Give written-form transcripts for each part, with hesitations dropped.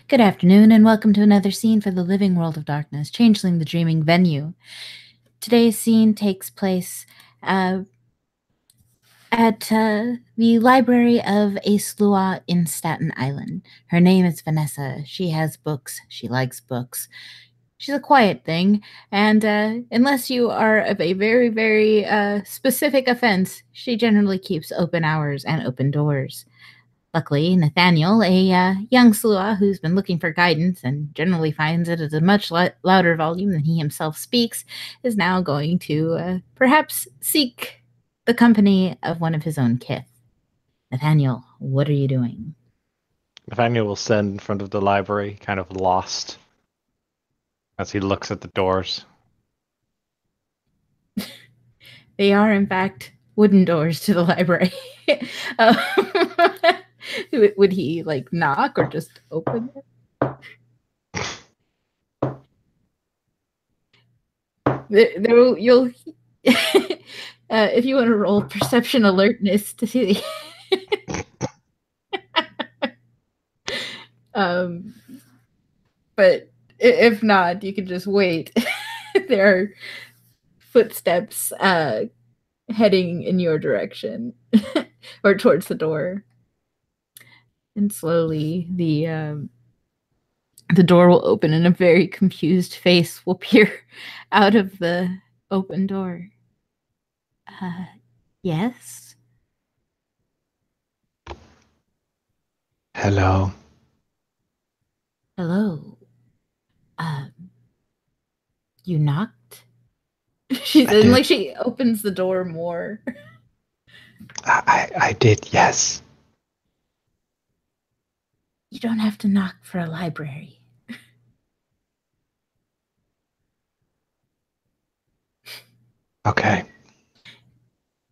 Good afternoon, and welcome to another scene for the Living World of Darkness, Changeling the Dreaming Venue. Today's scene takes place at the library of a Slua in Staten Island. Her name is Vanessa. She has books. She likes books. She's a quiet thing, and unless you are of a very, very specific offense, she generally keeps open hours and open doors. Luckily, Nathaniel, a young Slua who's been looking for guidance and generally finds it at a much louder volume than he himself speaks, is now going to perhaps seek the company of one of his own kith. Nathaniel, what are you doing? Nathaniel will stand in front of the library, kind of lost, as he looks at the doors. They are, in fact, wooden doors to the library. Would he knock or just open it? You'll if you want to roll perception alertness to see but if not, you can just wait. There are footsteps heading in your direction or towards the door, and slowly the door will open and a very confused face will peer out of the open door. Yes? Hello. Hello. You knocked? She said, she opens the door more. I did, yes. You don't have to knock for a library. Okay.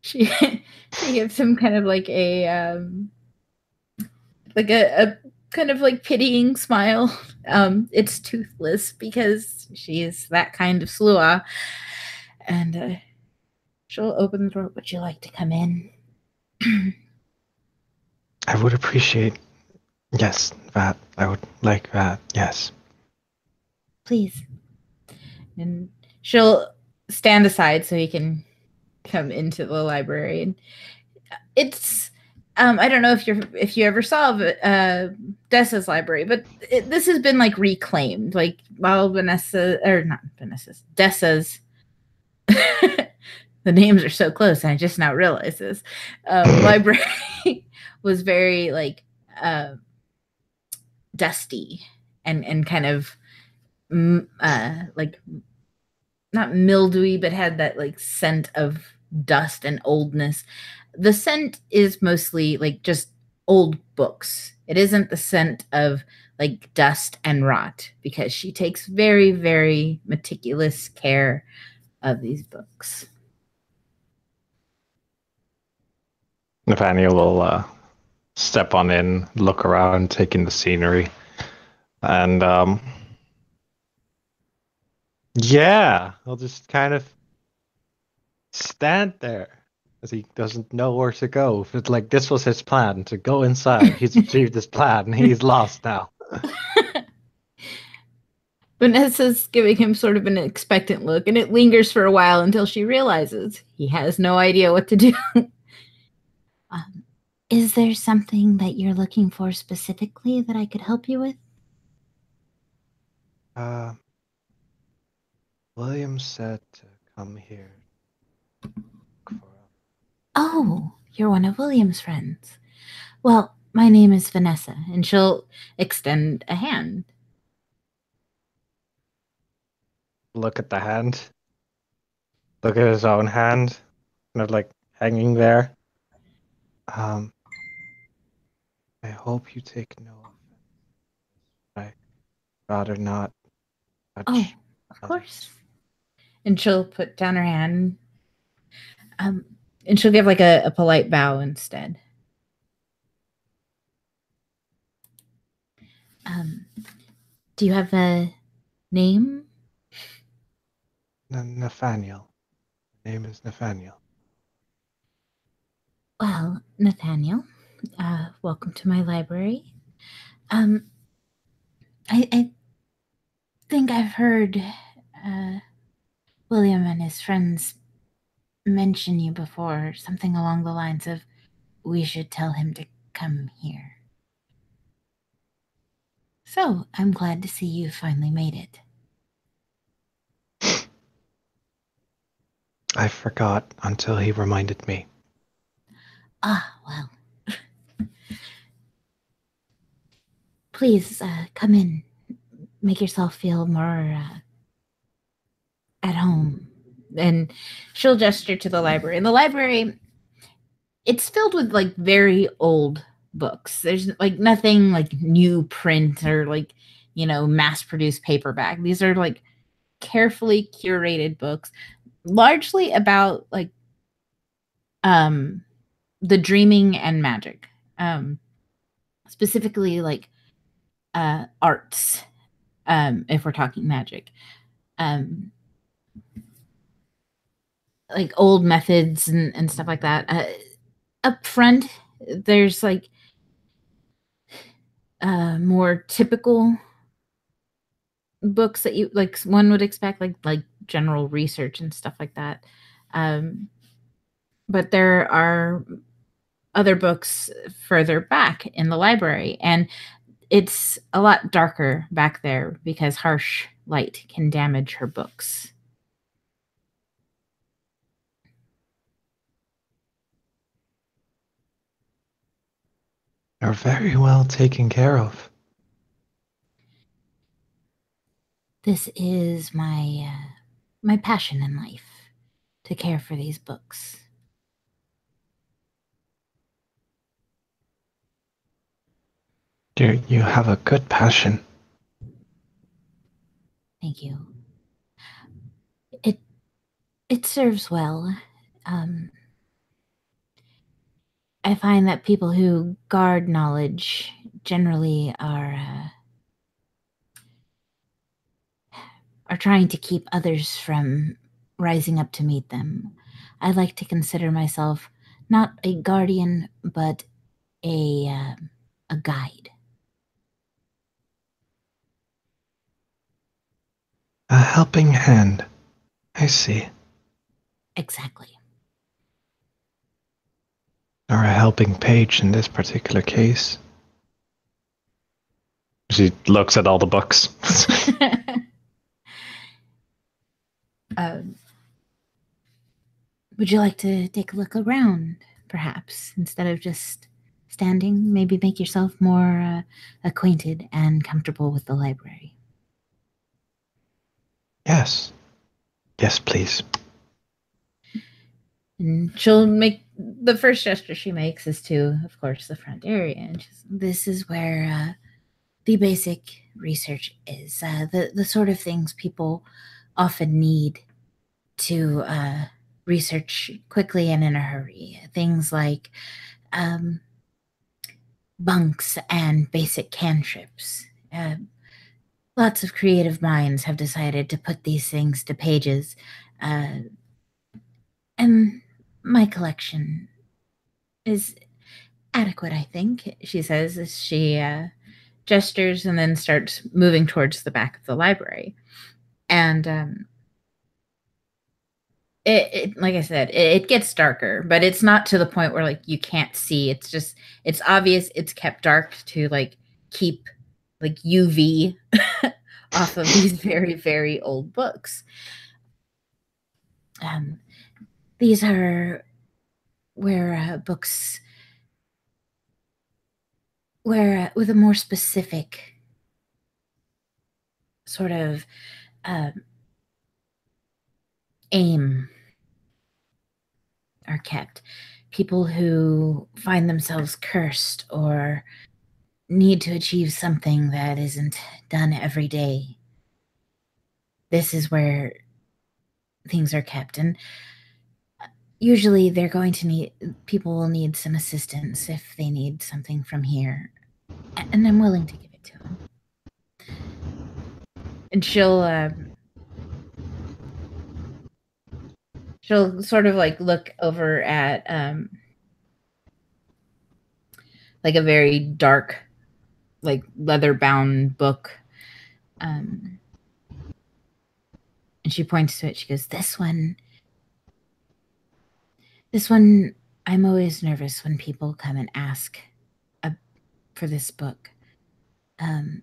She gives him kind of like a kind of like pitying smile. It's toothless because she is that kind of Slua. And she'll open the door. Would you like to come in? I would appreciate, yes, that. I would like that, yes. Please. And she'll stand aside so he can come into the library. And it's I don't know if you ever saw Dessa's library, but this has been like reclaimed. Like while Vanessa, or not Vanessa's, Dessa's. The names are so close, and I just now realized this. Library was very like dusty and kind of like not mildewy, but had that like scent of dust and oldness. The scent is mostly like just old books. It isn't the scent of like dust and rot, because she takes very, very meticulous care of these books. Nathaniel will step on in, look around, take in the scenery, and yeah, he'll just kind of stand there as he doesn't know where to go. It's like this was his plan, to go inside. He's achieved his plan. He's lost now. Vanessa's giving him sort of an expectant look, and it lingers for a while until she realizes he has no idea what to do. Is there something that you're looking for specifically that I could help you with? William said to come here. Oh, you're one of William's friends. Well, my name is Vanessa, and she'll extend a hand. Look at the hand. Look at his own hand, kind of like hanging there. I hope you take no offense. I'd rather not touch. Oh, of course. And she'll put down her hand. And she'll give like a polite bow instead. Do you have a name? Nathaniel. My name is Nathaniel. Well, Nathaniel, welcome to my library. I think I've heard uh, William and his friends mention you before, something along the lines of, we should tell him to come here. So I'm glad to see you finally made it. I forgot until he reminded me. Ah, well, please come in. Make yourself feel more at home. And she'll gesture to the library. And the library, it's filled with like very old books. There's like nothing like new print or like, mass produced paperback. These are like carefully curated books, largely about like um the dreaming and magic. Um Specifically like arts, if we're talking magic. Um like old methods and stuff like that. Up front, there's like more typical books that you like one would expect, like general research and stuff like that. Um, but there are other books further back in the library, and it's a lot darker back there because harsh light can damage her books. You're very well taken care of. This is my passion in life, to care for these books. You have a good passion. Thank you. It it serves well. Um, I find that people who guard knowledge generally are trying to keep others from rising up to meet them. I like to consider myself not a guardian, but a guide. A helping hand. I see. Exactly. Or a helping page in this particular case. She looks at all the books. um, would you like to take a look around, perhaps, instead of just standing? Maybe make yourself more acquainted and comfortable with the library. Yes. Yes, please. And she'll make the first gesture she makes is to, of course, the front area. And this is where the basic research is, the sort of things people often need to research quickly and in a hurry. Things like um, bunks and basic cantrips. Lots of creative minds have decided to put these things to pages. Uh, and my collection is adequate, I think, she says as she gestures and then starts moving towards the back of the library. And like I said, it gets darker, but it's not to the point where like you can't see. It's just, it's obvious it's kept dark to like keep like UV off of these very, very old books. Um, these are where books where with a more specific sort of uh, aim are kept. People who find themselves cursed or need to achieve something that isn't done every day. This is where things are kept. And usually they're going to need, people will need some assistance if they need something from here. And I'm willing to give it to them. And she'll sort of like look over at like a very dark, like leather bound book Um, and she points to it. She goes, this one, I'm always nervous when people come and ask for this book. Um,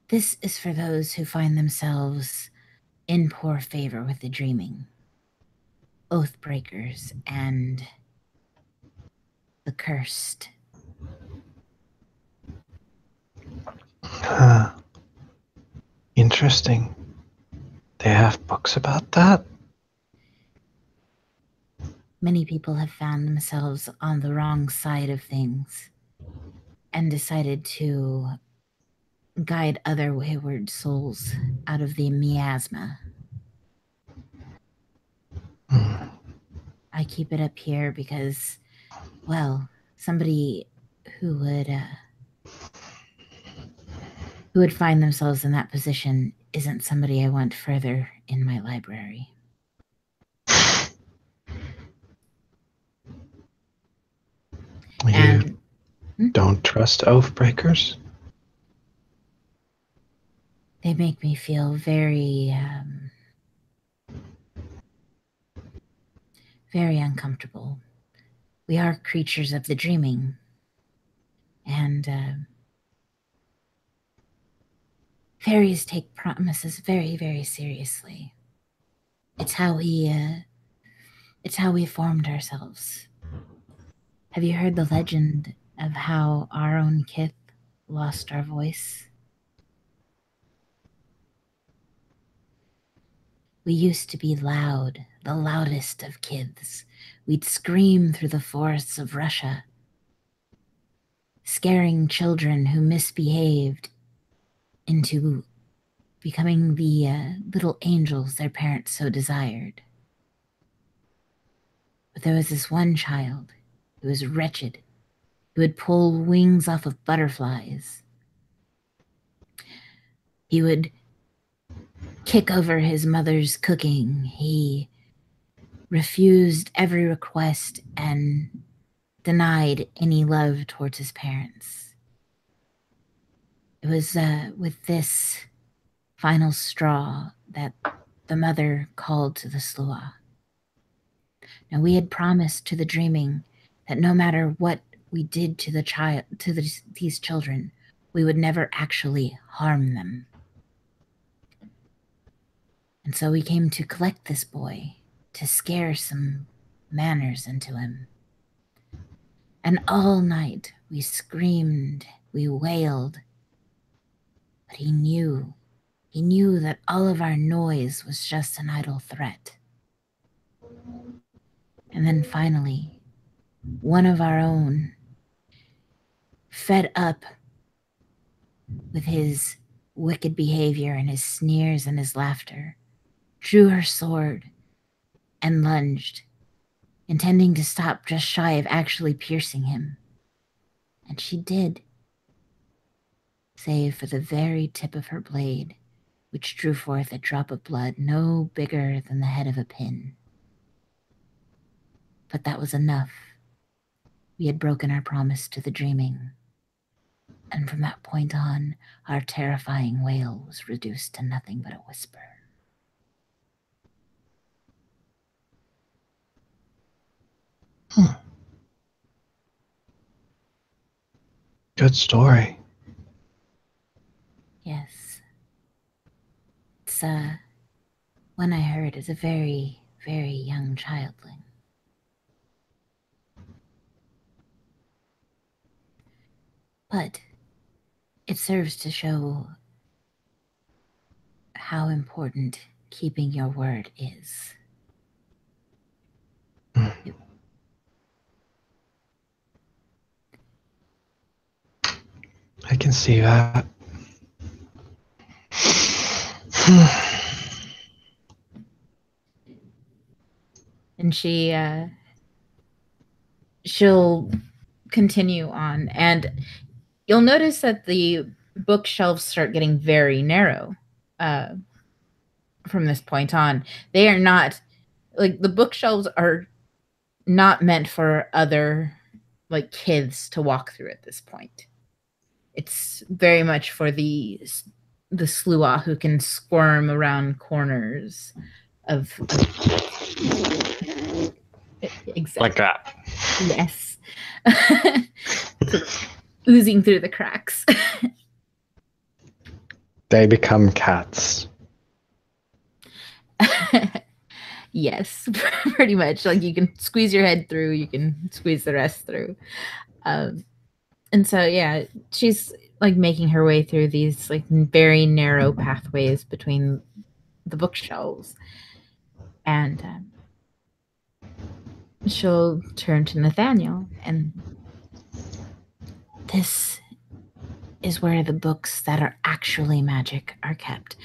this is for those who find themselves in poor favor with the dreaming, oath breakers, and the cursed. Interesting. They have books about that? Many people have found themselves on the wrong side of things and decided to guide other wayward souls out of the miasma. I keep it up here because, well, somebody who would find themselves in that position isn't somebody I want further in my library. You And don't trust oath breakers? they make me feel very, very uncomfortable. We are creatures of the dreaming, and fairies take promises very, very seriously. It's how we formed ourselves. Have you heard the legend of how our own kith lost our voice? We used to be loud, the loudest of kiths. We'd scream through the forests of Russia, scaring children who misbehaved into becoming the little angels their parents so desired. But there was this one child who was wretched, who would pull wings off of butterflies. He would kick over his mother's cooking. He refused every request and denied any love towards his parents. It was with this final straw that the mother called to the sluagh. Now, we had promised to the dreaming that no matter what we did to these children, we would never actually harm them. And so we came to collect this boy, to scare some manners into him. And all night we screamed, we wailed, but he knew that all of our noise was just an idle threat. And then finally, one of our own, fed up with his wicked behavior and his sneers and his laughter, drew her sword and lunged, intending to stop just shy of actually piercing him. And she did, save for the very tip of her blade, which drew forth a drop of blood no bigger than the head of a pin. But that was enough. We had broken our promise to the dreaming. And from that point on, our terrifying wail was reduced to nothing but a whisper. Good story. Yes. It's one I heard as a very, very young childling. But it serves to show how important keeping your word is. I can see that. And she'll continue on, and you'll notice that the bookshelves start getting very narrow from this point on. They are not, like, the bookshelves are not meant for other, like, kids to walk through at this point. It's very much for the slua who can squirm around corners of Like exactly. that. Yes. Sort of oozing through the cracks. They become cats. Yes, pretty much. Like you can squeeze your head through, you can squeeze the rest through. Um, and so yeah, she's like making her way through these like very narrow pathways between the bookshelves, and she'll turn to Nathaniel, and this is where the books that are actually magic are kept.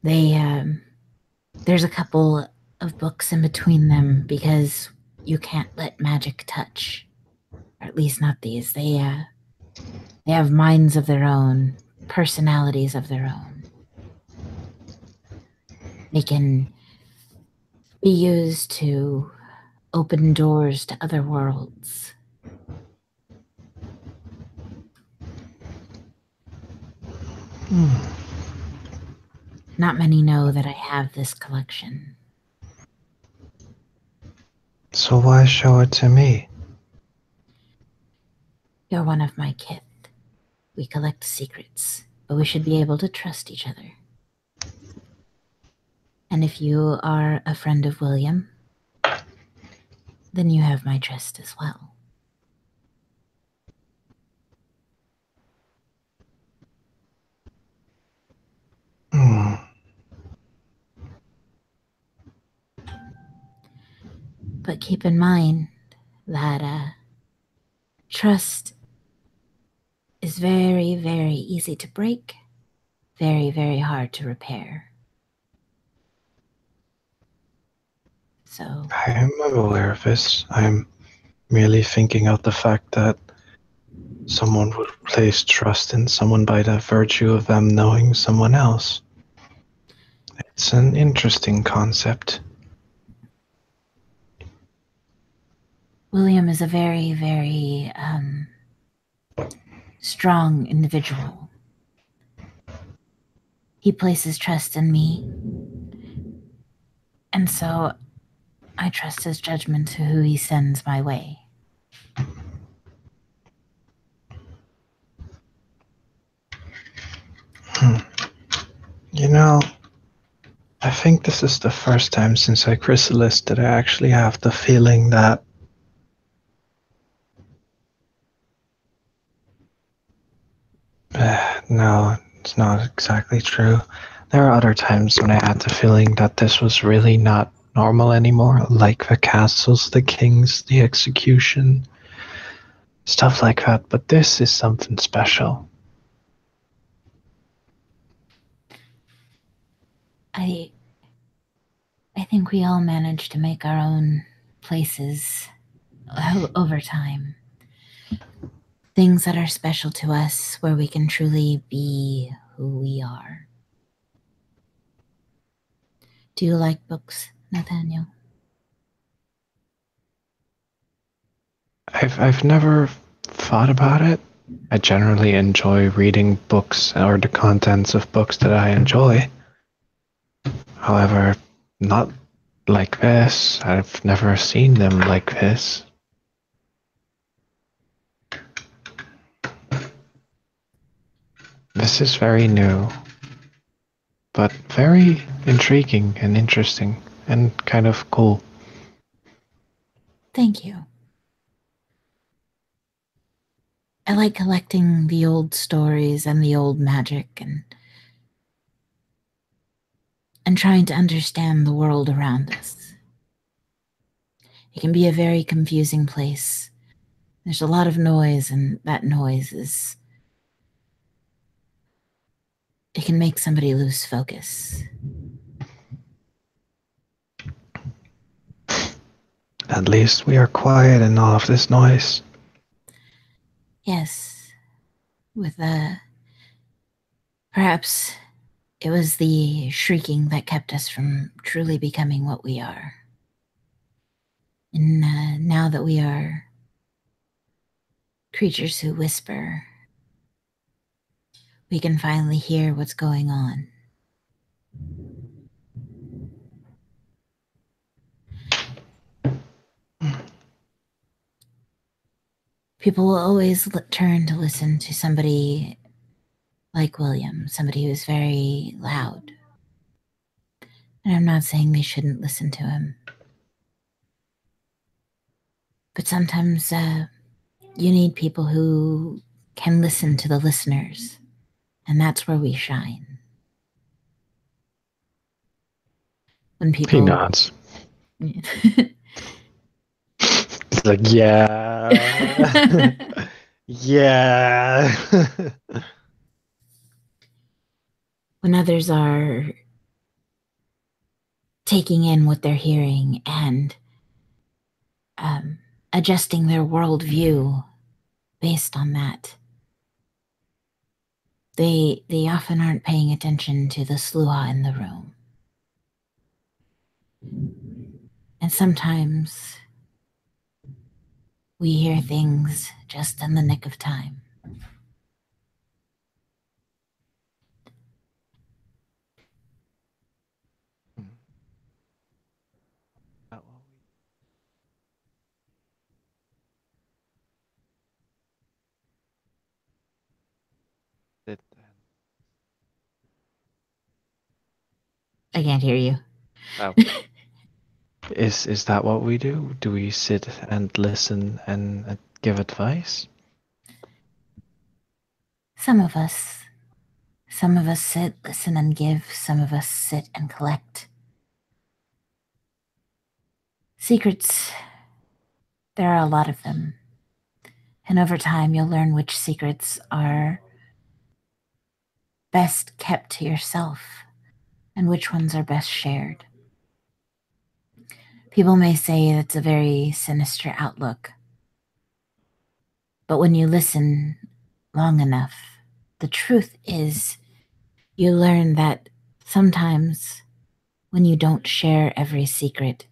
They there's a couple of books in between them because you can't let magic touch, or at least not these. They have minds of their own, personalities of their own. They can be used to open doors to other worlds. Not many know that I have this collection. So why show it to me? You're one of my kith. We collect secrets, but we should be able to trust each other. And if you are a friend of William, then you have my trust as well. Hmm. But keep in mind that trust is very, very easy to break, very, very hard to repair. So, I'm aware of this. I'm merely thinking of the fact that someone would place trust in someone by the virtue of them knowing someone else. It's an interesting concept. William is a very, very strong individual. He places trust in me, and so I trust his judgment to who he sends my way. Hmm. You know, I think this is the first time since I chrysalis that I actually have the feeling that no, it's not exactly true. There are other times when I had the feeling that this was really not normal anymore, like the castles, the kings, the execution, stuff like that, but this is something special. I I think we all manage to make our own places over time. Things that are special to us where we can truly be who we are. Do you like books, Nathaniel? I've never thought about it. I generally enjoy reading books or the contents of books that I enjoy. However, not like this. I've never seen them like this. This is very new, but very intriguing and interesting and kind of cool. Thank you. I like collecting the old stories and the old magic and trying to understand the world around us. It can be a very confusing place. There's a lot of noise, and that noise is. It can make somebody lose focus. At least we are quiet in all of this noise. Yes, with perhaps it was the shrieking that kept us from truly becoming what we are. And now that we are creatures who whisper. We can finally hear what's going on. People will always turn to listen to somebody like William, somebody who's very loud. And I'm not saying they shouldn't listen to him. But sometimes you need people who can listen to the listeners. And that's where we shine. When He people. nods. It's like, yeah. Yeah. When others are taking in what they're hearing and adjusting their worldview based on that, they often aren't paying attention to the sluha in the room. And sometimes we hear things just in the nick of time. I can't hear you. Oh. Is that what we do? Do we sit and listen and give advice? Some of us. Some of us sit, listen, and give. Some of us sit and collect. Secrets, there are a lot of them. And over time, you'll learn which secrets are best kept to yourself and which ones are best shared. People may say it's a very sinister outlook, but when you listen long enough, the truth is you learn that sometimes when you don't share every secret,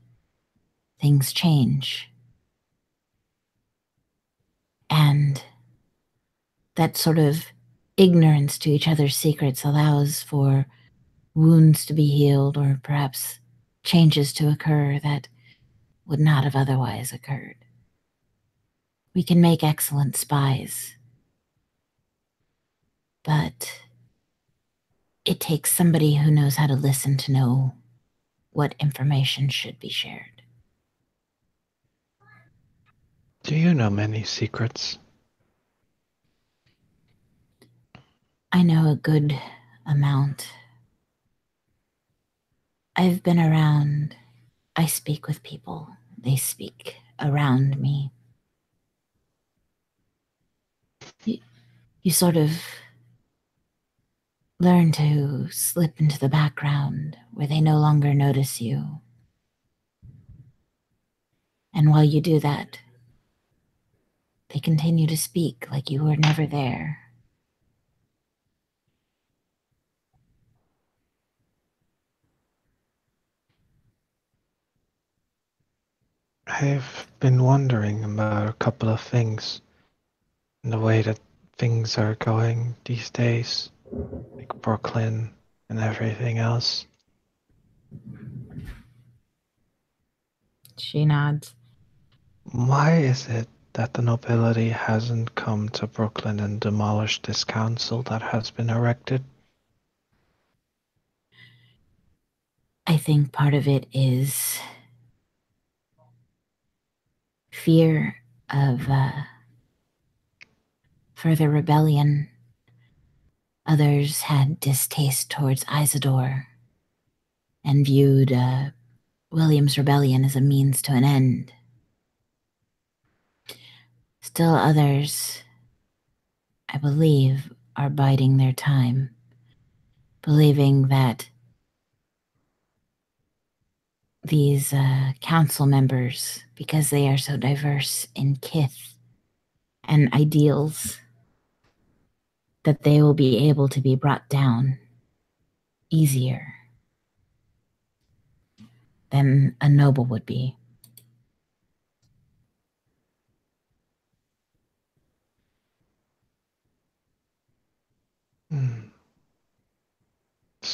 things change. And that sort of ignorance to each other's secrets allows for wounds to be healed or perhaps changes to occur that would not have otherwise occurred. We can make excellent spies, but it takes somebody who knows how to listen to know what information should be shared. Do you know many secrets? I know a good amount. I've been around, I speak with people, they speak around me. You sort of learn to slip into the background where they no longer notice you. And while you do that, they continue to speak like you were never there. I've been wondering about a couple of things and the way that things are going these days, like Brooklyn and everything else. She nods. Why is it that the nobility hasn't come to Brooklyn and demolished this council that has been erected? I think part of it is fear of further rebellion. Others had distaste towards Isidore and viewed William's rebellion as a means to an end. Still others, I believe, are biding their time, believing that these council members, because they are so diverse in kith and ideals, that they will be able to be brought down easier than a noble would be.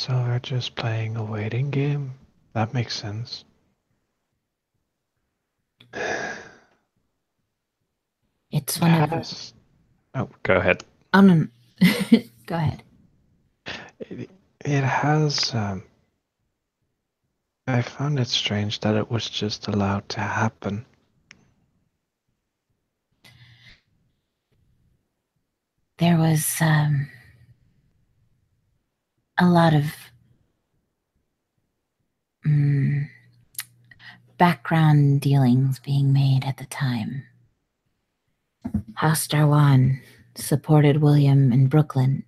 So we're just playing a waiting game? That makes sense. It's It one of. has. Oh, go ahead. Oh, no. Go ahead. It has. I found it strange that it was just allowed to happen. There was a lot of mm, background dealings being made at the time. House Darwan supported William in Brooklyn,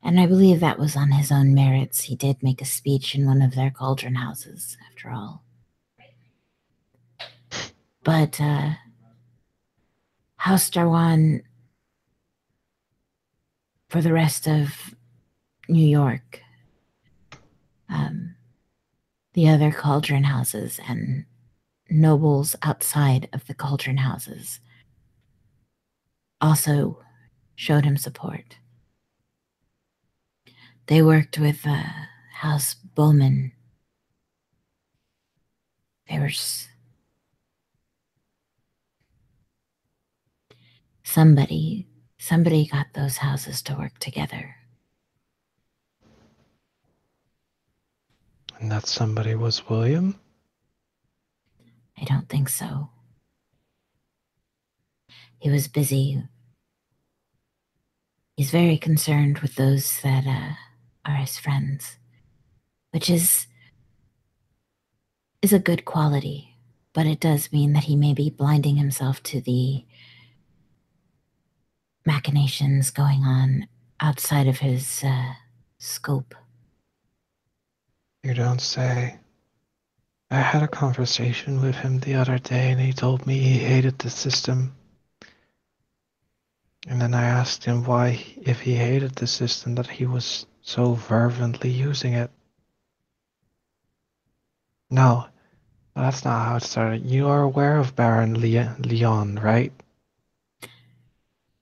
and I believe that was on his own merits. He did make a speech in one of their cauldron houses, after all. But House Darwan, for the rest of New York, um, the other cauldron houses and nobles outside of the cauldron houses also showed him support. They worked with House Bowman. They were somebody. Somebody got those houses to work together. And that somebody was William? I don't think so. He was busy. He's very concerned with those that are his friends, which is a good quality, but it does mean that he may be blinding himself to the machinations going on outside of his scope. You don't say. I had a conversation with him the other day and he told me he hated the system. And then I asked him why, if he hated the system, that he was so fervently using it. No, that's not how it started. You are aware of Baron Leon, right?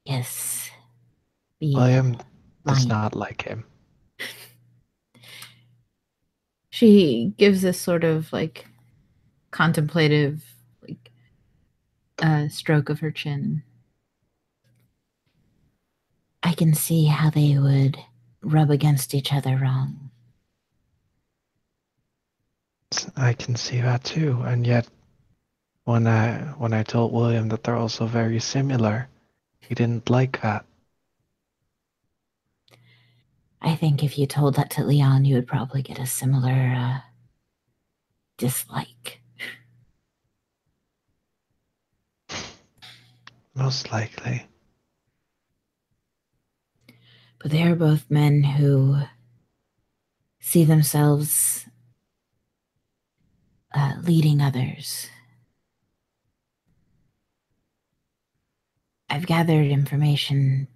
Yes, the William does lion. not like him. She gives this sort of like contemplative, like stroke of her chin. I can see how they would rub against each other wrong. I can see that too, and yet when I told William that they're also very similar, he didn't like that. I think if you told that to Leon, you would probably get a similar dislike. Most likely. But they are both men who see themselves leading others. I've gathered information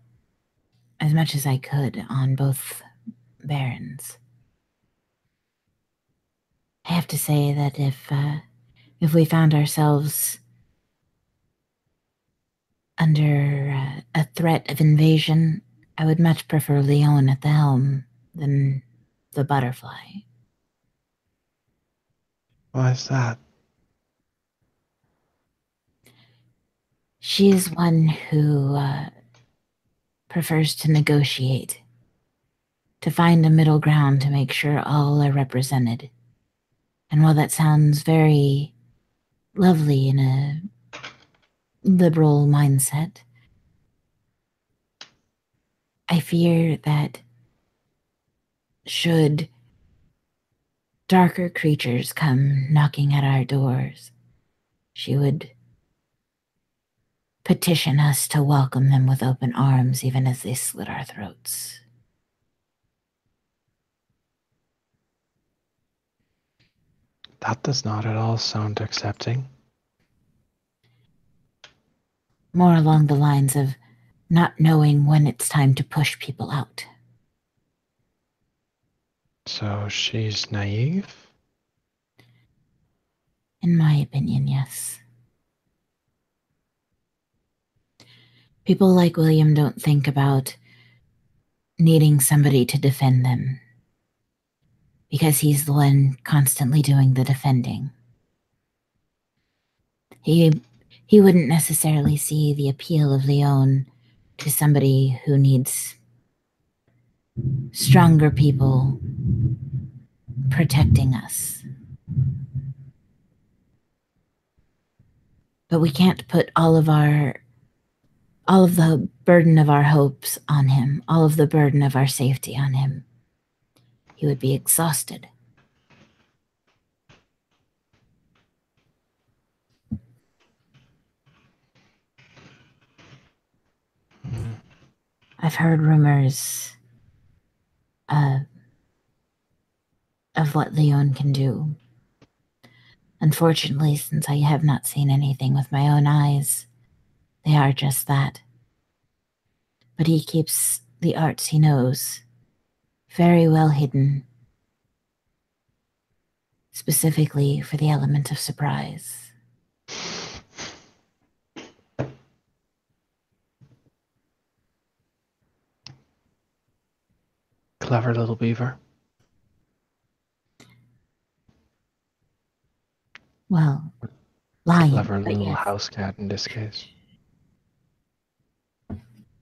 as much as I could on both barons. I have to say that if we found ourselves under a threat of invasion, I would much prefer Leon at the helm than the butterfly. Why is that? She is one who prefers to negotiate, to find a middle ground to make sure all are represented. And while that sounds very lovely in a liberal mindset, I fear that should darker creatures come knocking at our doors, she would petition us to welcome them with open arms, even as they slit our throats. That does not at all sound accepting. More along the lines of not knowing when it's time to push people out. So she's naive? In my opinion, yes. People like William don't think about needing somebody to defend them. because he's the one constantly doing the defending. He wouldn't necessarily see the appeal of Leon to somebody who needs stronger people protecting us. But we can't put all of the burden of our hopes on him, all of the burden of our safety on him. He would be exhausted. I've heard rumors of what Leon can do. Unfortunately, since I have not seen anything with my own eyes, they are just that. But he keeps the arts he knows very well hidden, specifically for the element of surprise. Clever little beaver. Well, lion. Clever little Yes. house cat in this case.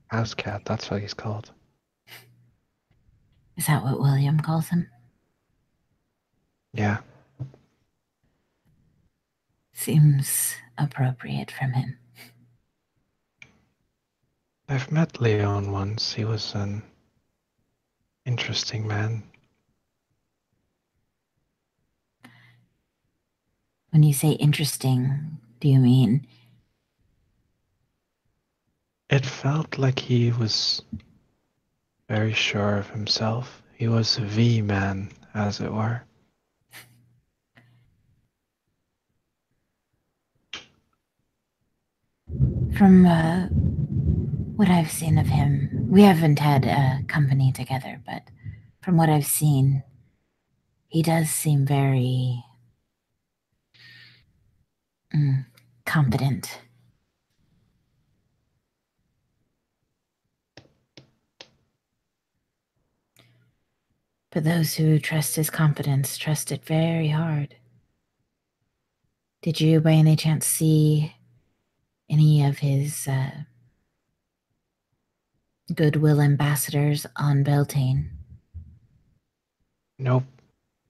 House cat, that's what he's called. Is that what William calls him? Yeah. Seems appropriate from him. I've met Leon once. He was an interesting man. When you say interesting, do you mean? It felt like he was very sure of himself. He was the man, as it were. From what I've seen of him, we haven't had a company together, but from what I've seen, he does seem very competent. But those who trust his competence trust it very hard. Did you by any chance see any of his goodwill ambassadors on Beltane? Nope,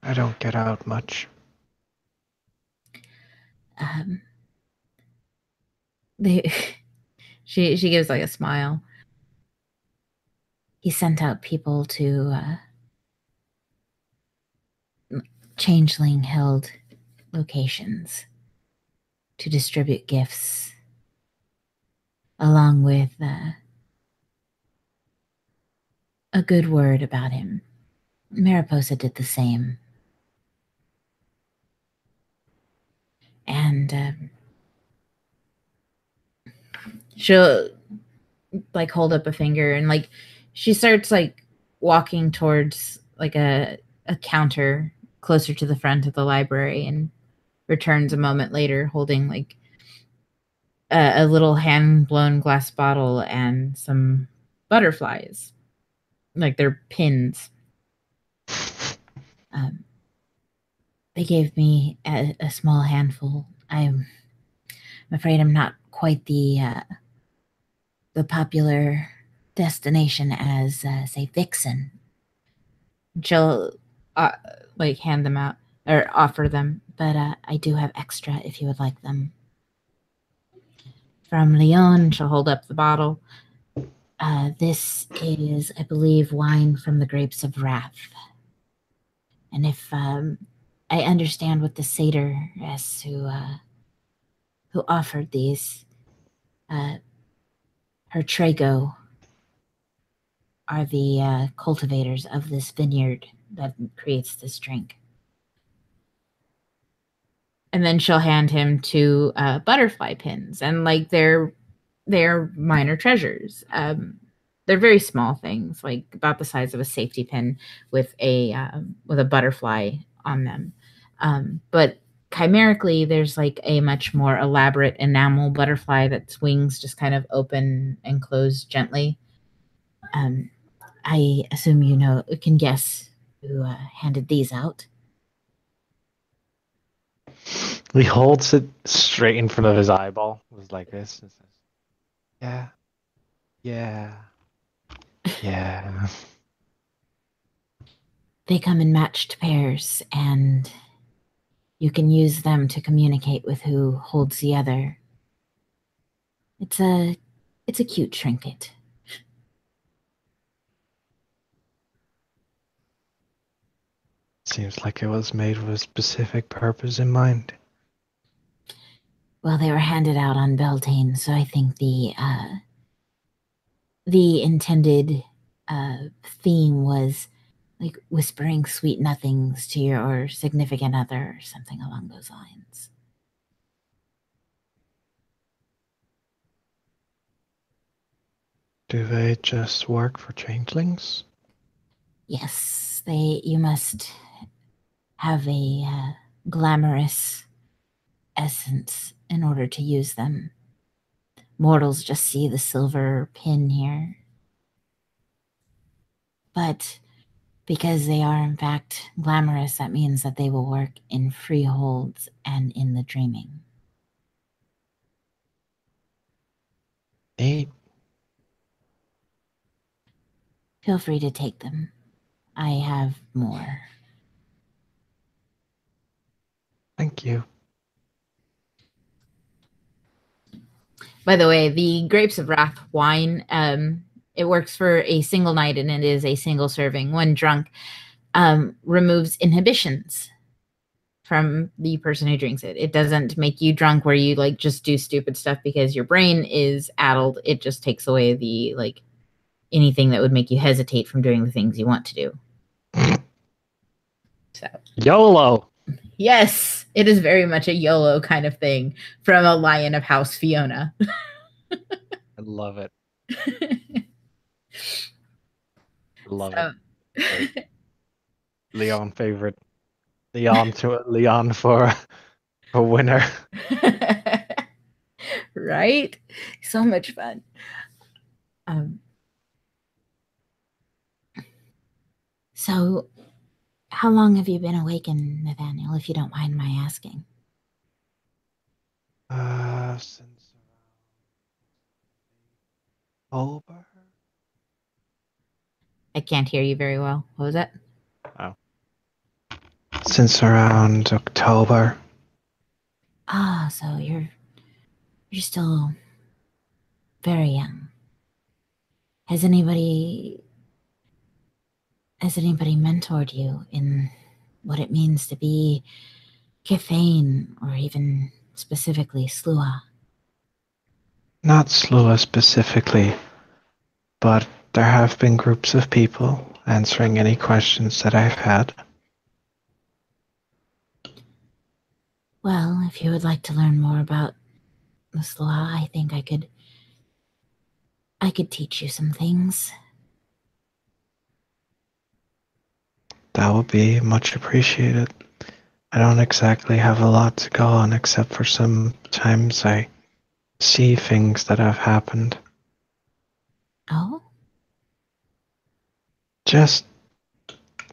I don't get out much. They, she gives like a smile. He sent out people to changeling held locations to distribute gifts, along with a good word about him. Mariposa did the same. And she'll like hold up a finger and like she starts like walking towards like a counter closer to the front of the library and returns a moment later holding like a little hand-blown glass bottle and some butterflies, like they're pins. They gave me a small handful. I'm afraid I'm not quite the popular destination as say Vixen. She'll like hand them out or offer them, but I do have extra if you would like them. From Leon, she'll hold up the bottle. This is, I believe, wine from the grapes of wrath. And if I understand what the satyr-ess who offered these, her Trago are the cultivators of this vineyard that creates this drink. And then she'll hand him two butterfly pins, and like they're minor treasures. They're very small things, like about the size of a safety pin with a butterfly on them. But chimerically, there's like a much more elaborate enamel butterfly that's wings just kind of open and close gently. I assume you can guess who handed these out. He holds it straight in front of his eyeball. It was like this. And says, yeah, yeah, yeah. They come in matched pairs, and you can use them to communicate with who holds the other. It's a it's a cute trinket. Seems like it was made with a specific purpose in mind. Well, they were handed out on Beltane, so I think the intended theme was like whispering sweet nothings to your significant other or something along those lines. Do they just work for changelings? Yes, they. You must have a glamorous essence in order to use them. Mortals just see the silver pin here, but because they are in fact glamorous, that means that they will work in freeholds and in the dreaming. Neat. Feel free to take them. I have more. Thank you. By the way, the Grapes of Wrath wine, it works for a single night and it is a single serving. When drunk, removes inhibitions from the person who drinks it. It doesn't make you drunk where you like just do stupid stuff because your brain is addled. It just takes away the like anything that would make you hesitate from doing the things you want to do. So, YOLO. yes, it is very much a YOLO kind of thing from a Lion of House Fiona. I love it. Love it. So, Great. Leon favorite. Leon for a winner. right? So much fun. Um, so, how long have you been awakened, Nathaniel, if you don't mind my asking? Since October. I can't hear you very well. What was that? Oh. Since around October. Ah, so you're still very young. Has anybody has anybody mentored you in what it means to be Kithane or even specifically Slua? Not Slua specifically, but there have been groups of people answering any questions that I've had. Well, if you would like to learn more about the Slua, I think I could teach you some things. That would be much appreciated. I don't exactly have a lot to go on except for sometimes I see things that have happened. Oh? Just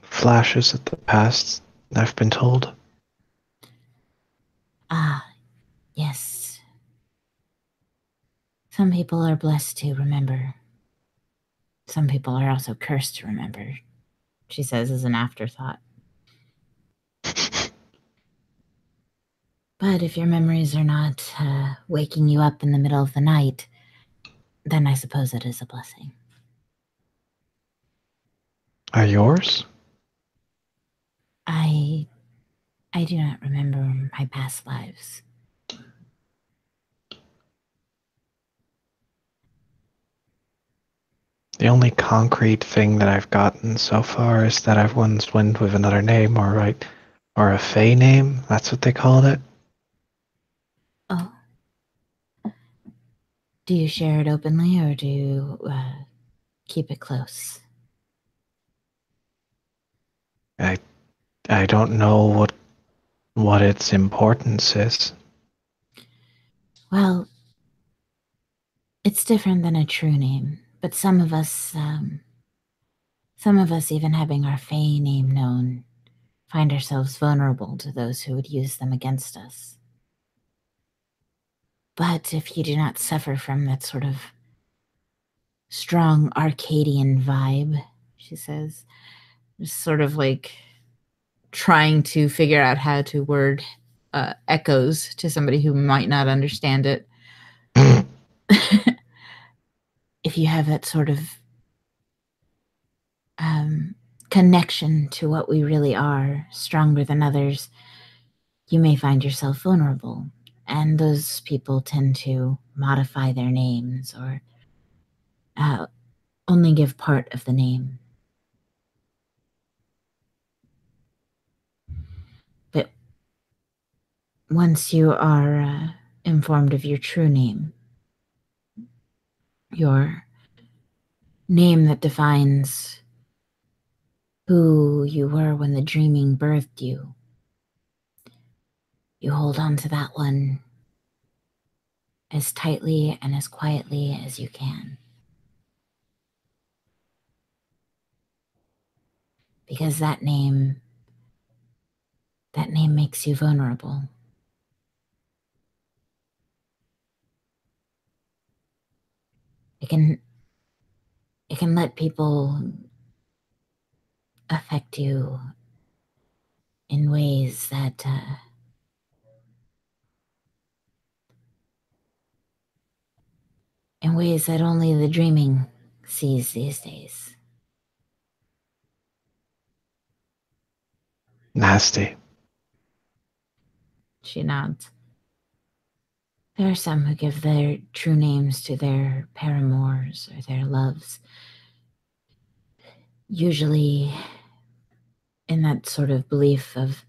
flashes of the past, I've been told. Ah, yes. Some people are blessed to remember. Some people are also cursed to remember, she says as an afterthought. But if your memories are not waking you up in the middle of the night, then I suppose it is a blessing. Are yours? I I do not remember my past lives. The only concrete thing that I've gotten so far is that I've once went with another name, or a Fey name. That's what they called it. Oh, do you share it openly or do you keep it close? I I don't know what its importance is. Well, it's different than a true name, but some Some of us, even having our Fey name known, find ourselves vulnerable to those who would use them against us. But if you do not suffer from that sort of strong Arcadian vibe, she says, just sort of like trying to figure out how to word echoes to somebody who might not understand it. If you have that sort of connection to what we really are, stronger than others, you may find yourself vulnerable. And those people tend to modify their names or only give part of the name. But once you are informed of your true name, your name that defines who you were when the dreaming birthed you, you hold on to that one as tightly and as quietly as you can. Because that name makes you vulnerable. It can let people affect you in ways that only the dreaming sees these days. Nasty. She nods. There are some who give their true names to their paramours or their loves, usually in that sort of belief of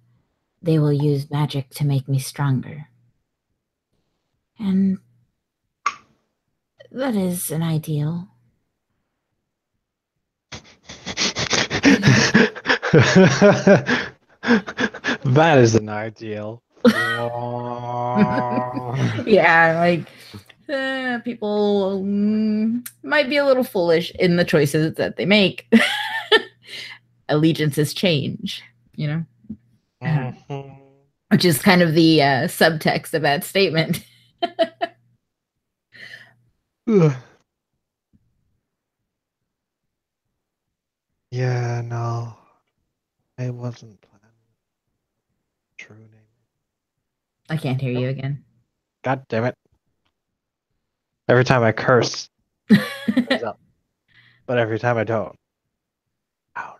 they will use magic to make me stronger. And that is an ideal. That is an ideal. Yeah, like people might be a little foolish in the choices that they make. Allegiances change, you know, which is kind of the subtext of that statement. Yeah, no. I wasn't planning. True name. I can't hear you Nope. again. God damn it. Every time I curse, it comes up. But every time I don't. Ouch.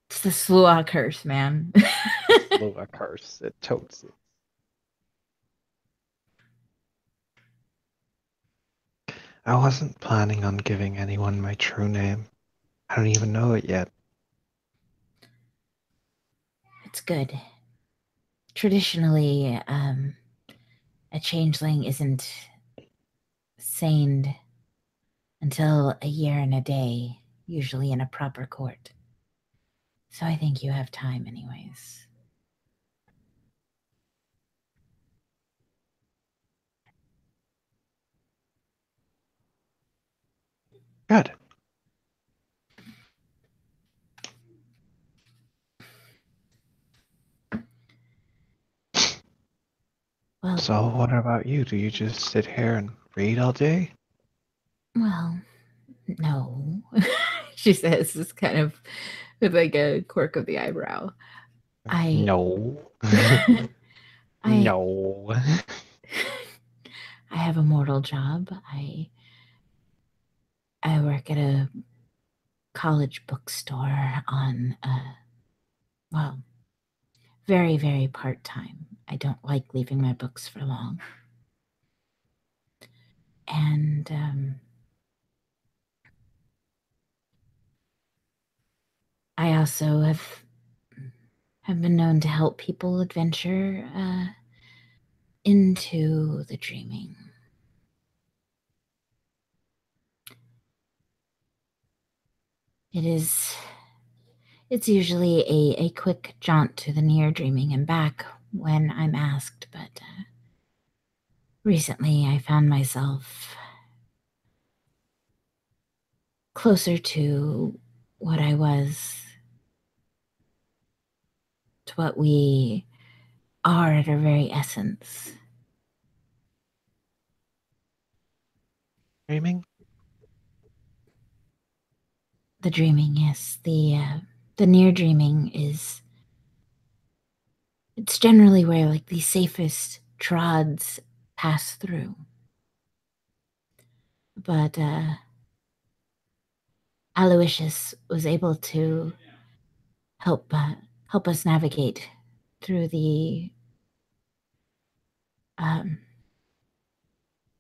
It's the Slua curse, man. Blew a curse. It totes it. I wasn't planning on giving anyone my true name. I don't even know it yet. It's good. Traditionally, a changeling isn't saned until a year and a day, usually in a proper court. So I think you have time, anyways. Good. Well, So what about you? Do you just sit here and read all day? well, no, she says, this kind of with like a quirk of the eyebrow. I, No. I, No. I have a mortal job. I work at a college bookstore on, well, very, very part time. I don't like leaving my books for long. And I also have been known to help people adventure into the dreaming. It's usually a quick jaunt to the near dreaming and back when I'm asked, but recently I found myself closer to what I was, to what we are at our very essence. Dreaming? The dreaming, yes. The near dreaming is, it's generally where like the safest trods pass through. But Aloysius was able to help help us navigate through the um,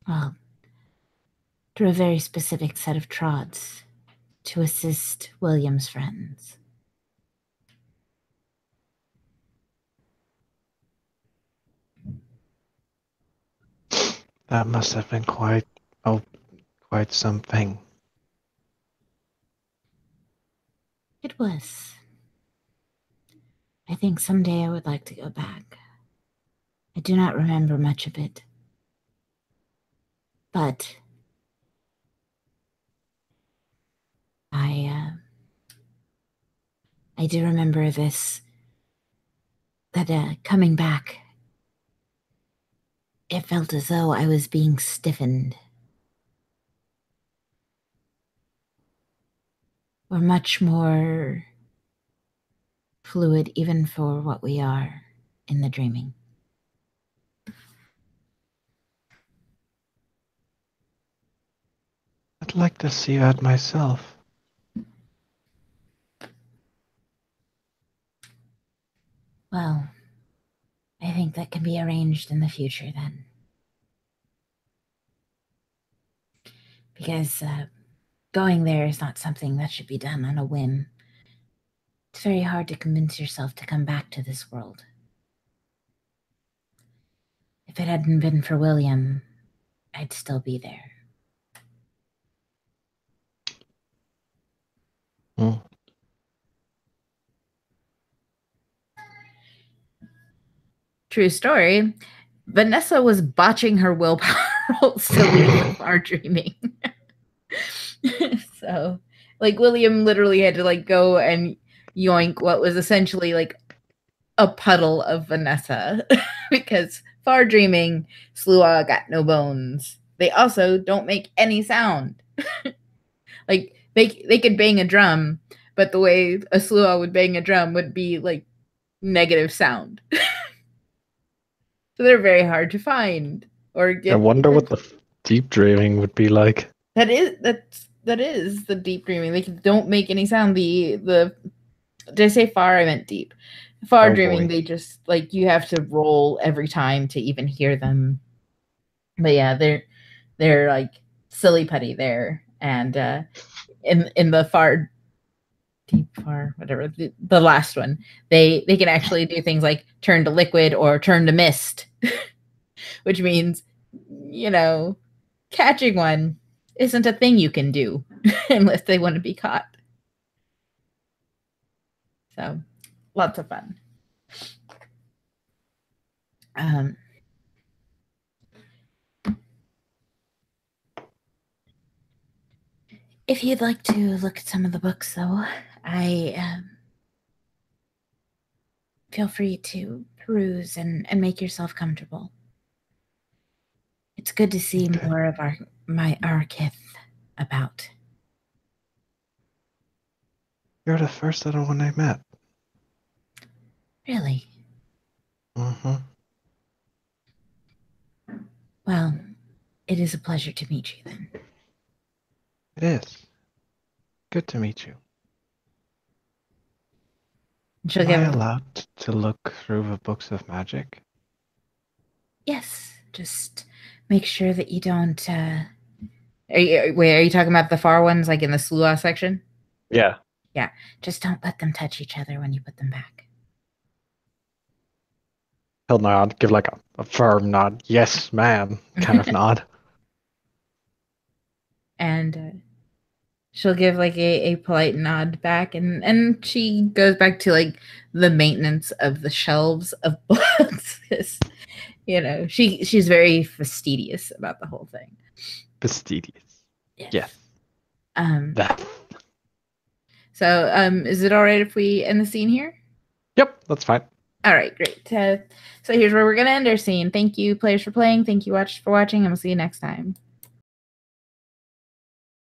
well, through a very specific set of trods to assist William's friends. That must have been quite something. It was. I think someday I would like to go back. I do not remember much of it, but I I do remember this, that coming back, it felt as though I was being stiffened. We're much more fluid, even for what we are in the dreaming. I'd like to see that myself. Well, I think that can be arranged in the future then. Because going there is not something that should be done on a whim. It's very hard to convince yourself to come back to this world. If it hadn't been for William, I'd still be there. Hmm. True story. Vanessa was botching her willpower rolls to leave our dreaming. So, like, William literally had to like go and yoink what was essentially like a puddle of Vanessa because far dreaming, Slua got no bones. They also don't make any sound. Like they could bang a drum, but the way a Slua would bang a drum would be like negative sound. So they're very hard to find or I get. wonder what the deep dreaming would be like. That is the deep dreaming. They don't make any sound. The did I say far? I meant deep. Far Oh dreaming, boy. they just like you have to roll every time to even hear them. But yeah, they're like silly putty there, and in the far deep far whatever the last one, they can actually do things like turn to liquid or turn to mist, which means you know catching one isn't a thing you can do unless they want to be caught. So lots of fun. Um, if you'd like to look at some of the books, though, I feel free to peruse and make yourself comfortable. It's good to see Okay. more of our kith about. You're the first other one I met. Really? Mm-hmm. Well, it is a pleasure to meet you then. It is. Good to meet you. She'll Am I give. allowed to look through the books of magic? Yes, just make sure that you don't. Are you talking about the far ones, like in the Slua section? Yeah. Yeah, just don't let them touch each other when you put them back. He'll nod, give like a firm nod. Yes, ma'am. Kind of nod. And she'll give like a polite nod back, and she goes back to like the maintenance of the shelves of books. She's very fastidious about the whole thing. Fastidious. Yes. Yes. Death. So, is it all right if we end the scene here? Yep, that's fine. All right, great. So here's where we're going to end our scene. Thank you, players, for playing. Thank you, watchers, for watching, and we'll see you next time.